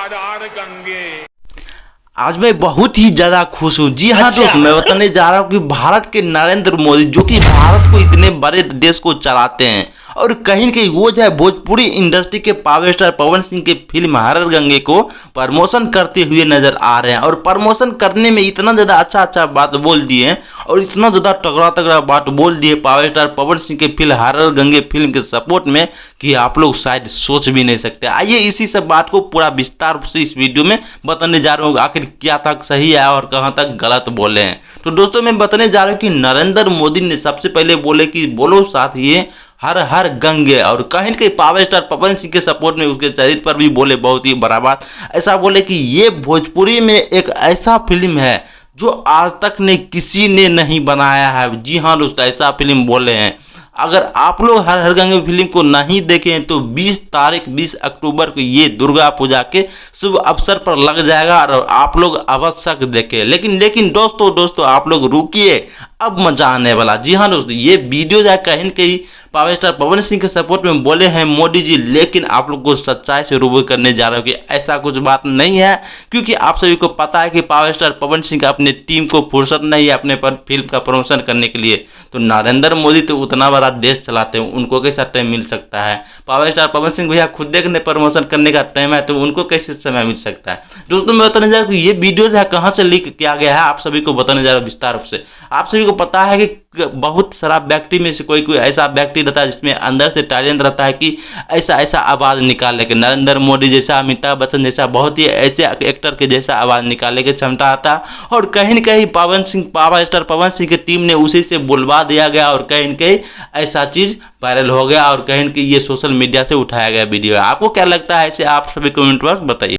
हर हर गंगे। आज मैं बहुत ही ज्यादा खुश हूँ। जी हाँ दोस्त, मैं बताने जा रहा हूँ कि भारत के नरेंद्र मोदी, जो कि भारत को इतने बड़े देश को चलाते हैं, और कहीं न कहीं वो जो है भोजपुरी इंडस्ट्री के पावर स्टार पवन सिंह के फिल्म हर हर गंगे को प्रमोशन करते हुए नजर आ रहे हैं। और प्रमोशन करने में इतना ज्यादा अच्छा अच्छा बात बोल दिए हैं और इतना ज्यादा तगड़ा तगड़ा बात बोल दिए पावर स्टार पवन सिंह के फिल्म हर हर गंगे फिल्म के सपोर्ट में कि आप लोग शायद सोच भी नहीं सकते। आइए इसी सब बात को पूरा विस्तार से इस वीडियो में बताने जा रहा हूँ, आखिर क्या तक सही है और कहाँ तक गलत बोले हैं। तो दोस्तों मैं बताने जा रहा हूँ कि नरेंद्र मोदी ने सबसे पहले बोले कि बोलो साथ ये हर हर गंगे, और कहीं न कहीं पावर स्टार पवन सिंह के सपोर्ट में उसके चरित्र पर भी बोले बहुत ही बड़ा बात। ऐसा बोले कि ये भोजपुरी में एक ऐसा फिल्म है जो आज तक ने किसी ने नहीं बनाया है। जी हाँ दोस्तों, ऐसा फिल्म बोले हैं। अगर आप लोग हर हर गंगे फिल्म को नहीं देखें तो 20 अक्टूबर को ये दुर्गा पूजा के शुभ अवसर पर लग जाएगा और आप लोग अवश्य देखें। लेकिन दोस्तों आप लोग रुकिए, अब मजा आने वाला। जी हाँ दोस्तों, ये वीडियो जो है कहीं न कहीं पावर स्टार पवन सिंह के सपोर्ट में बोले हैं मोदी जी, लेकिन आप लोग को सच्चाई से रूबरू करने जा रहे हो कि ऐसा कुछ बात नहीं है। क्योंकि आप सभी को पता है कि पावर स्टार पवन सिंह का अपने टीम को फुर्सत नहीं है अपने पर फिल्म का प्रमोशन करने के लिए। तो नरेंद्र मोदी तो उतना बड़ा देश चलाते हैं, उनको कैसा टाइम मिल सकता है? पावर स्टार पवन सिंह भैया खुद देखने प्रमोशन करने का टाइम है, तो उनको कैसे समय मिल सकता है? दोस्तों मैं बताने जा रहा हूँ कि ये वीडियो जो है कहाँ से लीक किया गया है, आप सभी को बताने जा रहा हूँ विस्तार से। आप सभी को पता है कि बहुत सारा व्यक्ति में से कोई ऐसा व्यक्ति रहता है जिसमें अंदर से टैलेंट रहता है कि ऐसा ऐसा आवाज निकालने के, नरेंद्र मोदी जैसा, अमिताभ बच्चन जैसा, बहुत ही ऐसे एक्टर के जैसा आवाज निकालने की क्षमता आता है। और कहीं न कहीं पावर स्टार पवन सिंह की टीम ने उसी से बुलवा दिया गया और कहीं न कहीं ऐसा चीज वायरल हो गया और कहीं न कहीं ये सोशल मीडिया से उठाया गया वीडियो है। आपको क्या लगता है? ऐसे आप सभी कमेंट बॉक्स बताइए।